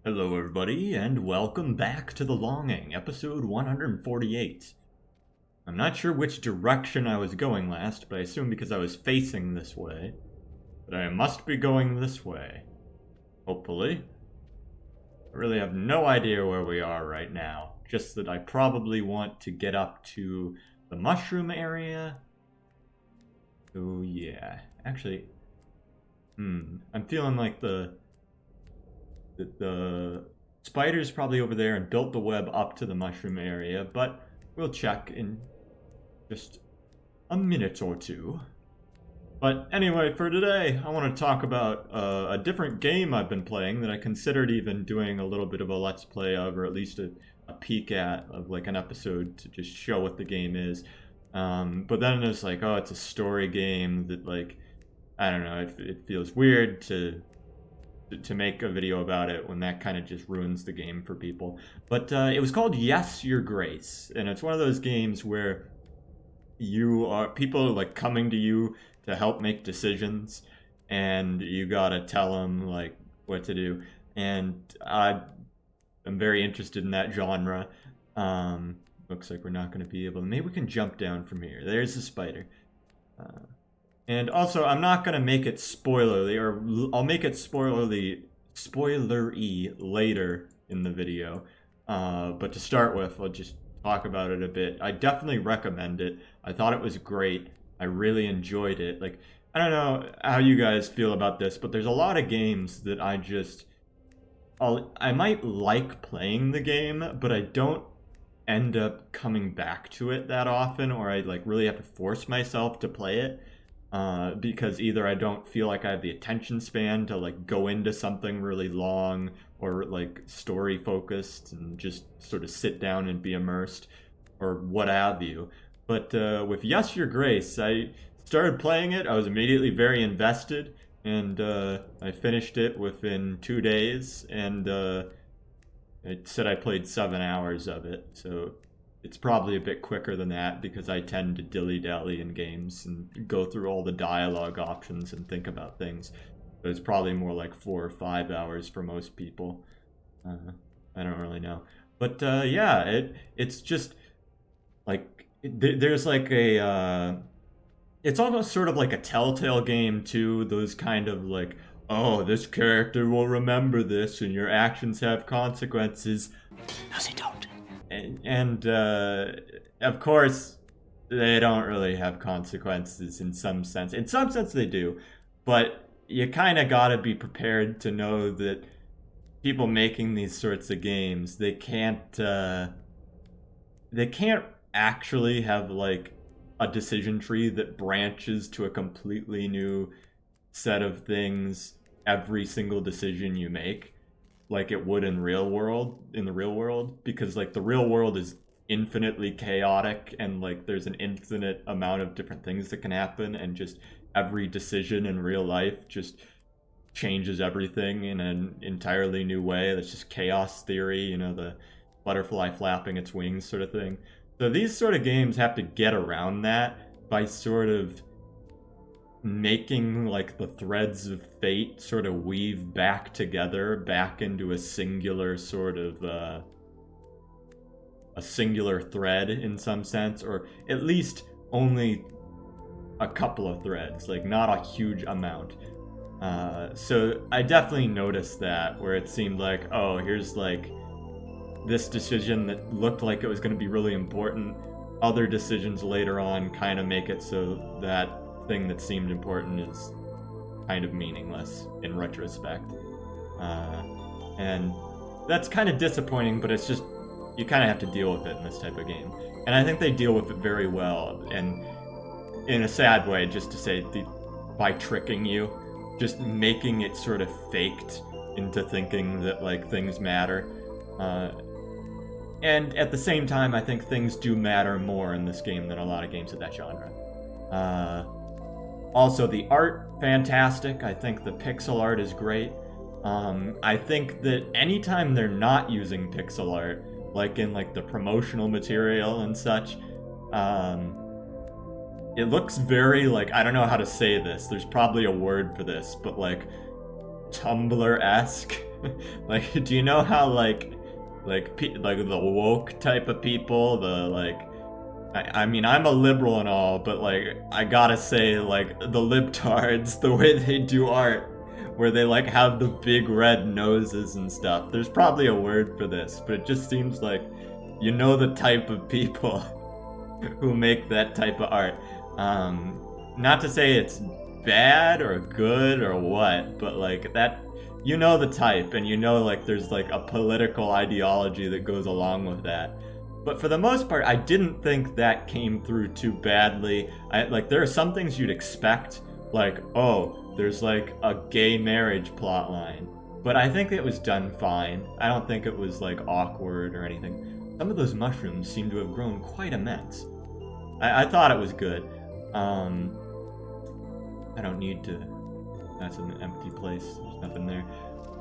Hello, everybody, and welcome back to The Longing, episode 148. I'm not sure which direction I was going last, but I assume because I was facing this way, that I must be going this way. Hopefully. I really have no idea where we are right now, just that I probably want to get up to the mushroom area. Oh, yeah. Actually, I'm feeling like the spider's probably over there and built the web up to the mushroom area, but we'll check in just a minute or two. But anyway, for today, I want to talk about a different game I've been playing that I considered even doing a little bit of a let's play of, or at least a peek at, of like an episode to just show what the game is. But then it's like, oh, it's a story game that, like, I don't know, it feels weird to make a video about it when that kind of just ruins the game for people. But it was called Yes, Your Grace, and it's one of those games where people are like coming to you to help make decisions, and you gotta tell them like what to do. And I'm very interested in that genre. Looks like we're not going to be able to. Maybe we can jump down from here. There's the spider. And also, I'm not going to make it spoilerly, or I'll make it spoilery later in the video. But to start with, I'll just talk about it a bit. I definitely recommend it. I thought it was great. I really enjoyed it. Like, I don't know how you guys feel about this, but there's a lot of games that I might like playing the game, but I don't end up coming back to it that often, or I like really have to force myself to play it. Because either I don't feel like I have the attention span to like go into something really long or like story focused and just sort of sit down and be immersed or what have you. But with Yes Your Grace, I started playing it. I was immediately very invested, and I finished it within 2 days, and it said I played 7 hours of it, so it's probably a bit quicker than that because I tend to dilly-dally in games and go through all the dialogue options and think about things. But it's probably more like 4 or 5 hours for most people. I don't really know. But yeah, it's just like there's like it's almost sort of like a Telltale game too. Those kind of like, oh, this character will remember this and your actions have consequences. No, they don't. And of course, they don't really have consequences in some sense. In some sense, they do, but you kind of gotta be prepared to know that people making these sorts of games, they can't actually have like a decision tree that branches to a completely new set of things every single decision you make, like it would in the real world, because like the real world is infinitely chaotic, and like there's an infinite amount of different things that can happen, and just every decision in real life just changes everything in an entirely new way. That's just chaos theory, you know, the butterfly flapping its wings sort of thing. So these sort of games have to get around that by sort of making like the threads of fate sort of weave back together, back into a singular sort of a singular thread in some sense, or at least only a couple of threads, like not a huge amount. So I definitely noticed that, where it seemed like, oh, here's like this decision that looked like it was going to be really important. Other decisions later on kind of make it so that thing that seemed important is kind of meaningless in retrospect. And that's kind of disappointing, but it's just, you kind of have to deal with it in this type of game. And I think they deal with it very well, and in a sad way, just to say, by tricking you, just making it sort of faked into thinking that like things matter. And at the same time, I think things do matter more in this game than a lot of games of that genre. Also, the art, fantastic. I think the pixel art is great. I think that anytime they're not using pixel art, like in like the promotional material and such, it looks very like, I don't know how to say this. There's probably a word for this, but like Tumblr-esque. Like, do you know how like the woke type of people, the like, I mean, I'm a liberal and all, but like, I gotta say, like, the libtards, the way they do art, where they like have the big red noses and stuff. There's probably a word for this, but it just seems like, you know, the type of people who make that type of art. Not to say it's bad or good or what, but like that, you know, the type, and you know, like, there's like a political ideology that goes along with that. But for the most part, I didn't think that came through too badly. Like, there are some things you'd expect, like, oh, there's like a gay marriage plotline. But I think it was done fine. I don't think it was like awkward or anything. Some of those mushrooms seem to have grown quite immense. I thought it was good. I don't need to... That's an empty place. There's nothing there.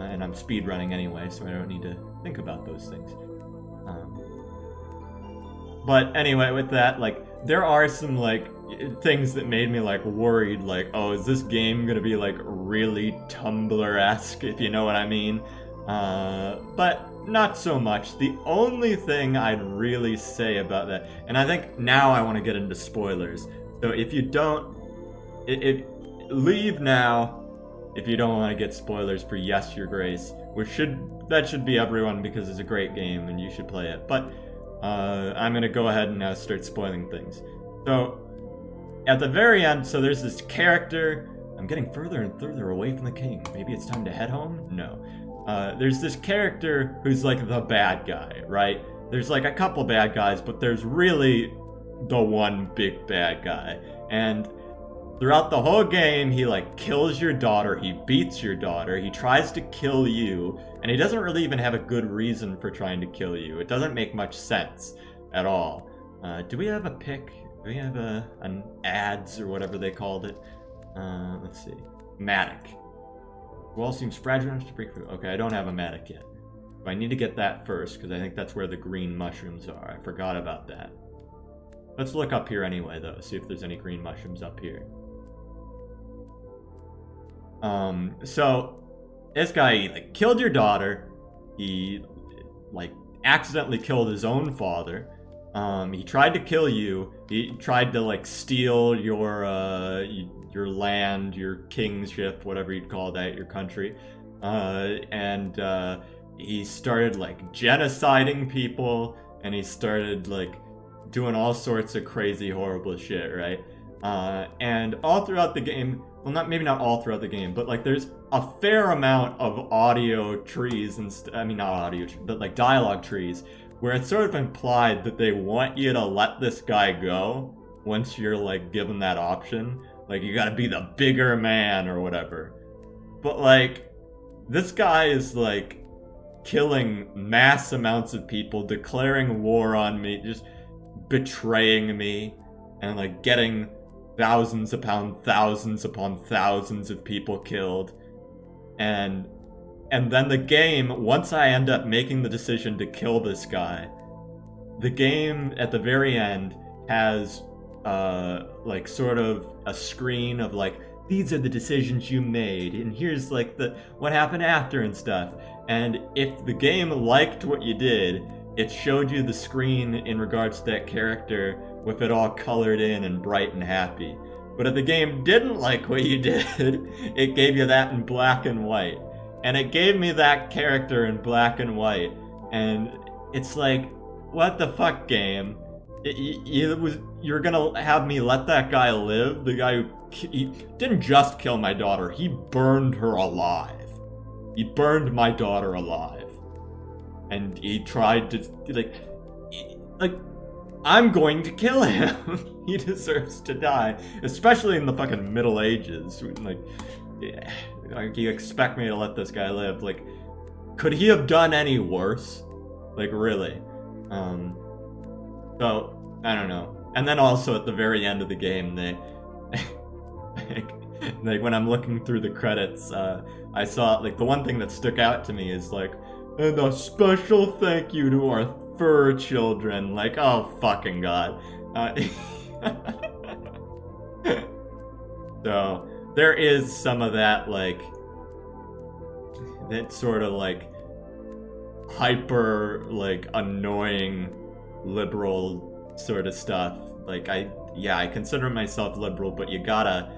And I'm speedrunning anyway, so I don't need to think about those things. But anyway, with that, like, there are some, like, things that made me, like, worried, like, oh, is this game gonna be, like, really Tumblr-esque, if you know what I mean? But not so much. The only thing I'd really say about that, and I think now I want to get into spoilers, so if you don't, leave now if you don't want to get spoilers for Yes, Your Grace, that should be everyone because it's a great game and you should play it, but I'm gonna go ahead and now start spoiling things. So, at the very end, so there's this character. I'm getting further and further away from the king. Maybe it's time to head home? No. There's this character who's like the bad guy, right? There's like a couple bad guys, but there's really the one big bad guy. And throughout the whole game, he like kills your daughter, he beats your daughter, he tries to kill you, and he doesn't really even have a good reason for trying to kill you. It doesn't make much sense at all. Do we have a pick? Do we have an ads or whatever they called it? Let's see. Matic. Wall seems fragile enough to break through. Okay, I don't have a Matic yet. But I need to get that first, because I think that's where the green mushrooms are. I forgot about that. Let's look up here anyway, though, see if there's any green mushrooms up here. So this guy, he like killed your daughter. He like accidentally killed his own father. He tried to kill you. He tried to like steal your land, your kingship, whatever you'd call that, your country. And he started like genociding people, and he started like doing all sorts of crazy, horrible shit, right? And all throughout the game, well, maybe not all throughout the game, but like there's a fair amount of audio trees and I mean, not audio, but like dialogue trees, where it's sort of implied that they want you to let this guy go once you're like given that option. Like, you gotta be the bigger man or whatever. But like, this guy is like killing mass amounts of people, declaring war on me, just betraying me, and like getting thousands upon thousands of people killed. And then the game, once I end up making the decision to kill this guy, the game at the very end has like sort of a screen of like, these are the decisions you made, and here's like what happened after and stuff. And if the game liked what you did, it showed you the screen in regards to that character with it all colored in and bright and happy. But if the game didn't like what you did, it gave you that in black and white. And it gave me that character in black and white. And it's like, what the fuck, game? You're gonna have me let that guy live? The guy who he didn't just kill my daughter, he burned her alive. He burned my daughter alive. And he tried to, like, I'm going to kill him. He deserves to die. Especially in the fucking Middle Ages. Like, you expect me to let this guy live. Like, could he have done any worse? Like, really? So, I don't know. And then also at the very end of the game, they... like, when I'm looking through the credits, I saw, like, the one thing that stuck out to me is, like, and a special thank you to our fur children. Like, oh, fucking God. So, there is some of that, like that sort of like hyper like annoying liberal sort of stuff. Like I consider myself liberal, but you gotta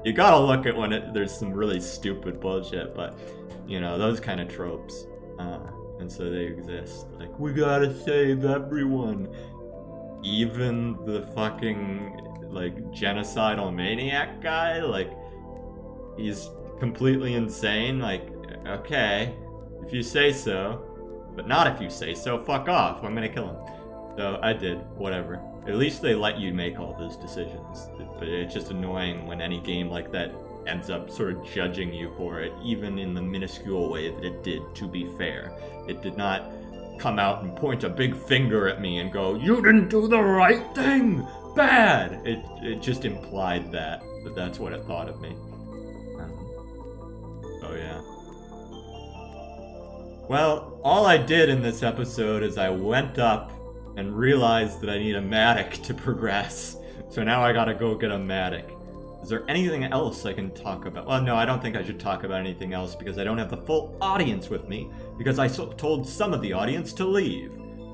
look at when there's some really stupid bullshit. But you know, those kind of tropes, and so they exist. Like, we gotta save everyone, even the fucking like genocidal maniac guy. Like, he's completely insane. Like, okay, if you say so, but not if you say so. Fuck off. I'm gonna kill him. So I did. Whatever. At least they let you make all those decisions. But it's just annoying when any game like that ends up sort of judging you for it, even in the minuscule way that it did, to be fair. It did not come out and point a big finger at me and go, "You didn't do the right thing! Bad!" It just implied that that's what it thought of me. Oh yeah. Well, all I did in this episode is I went up and realized that I need a Matic to progress. So now I gotta go get a Matic. Is there anything else I can talk about? Well, no, I don't think I should talk about anything else because I don't have the full audience with me, because I told some of the audience to leave.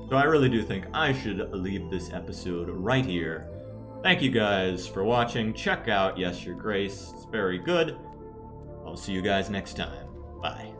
So I really do think I should leave this episode right here. Thank you guys for watching. Check out Yes Your Grace. It's very good. I'll see you guys next time. Bye.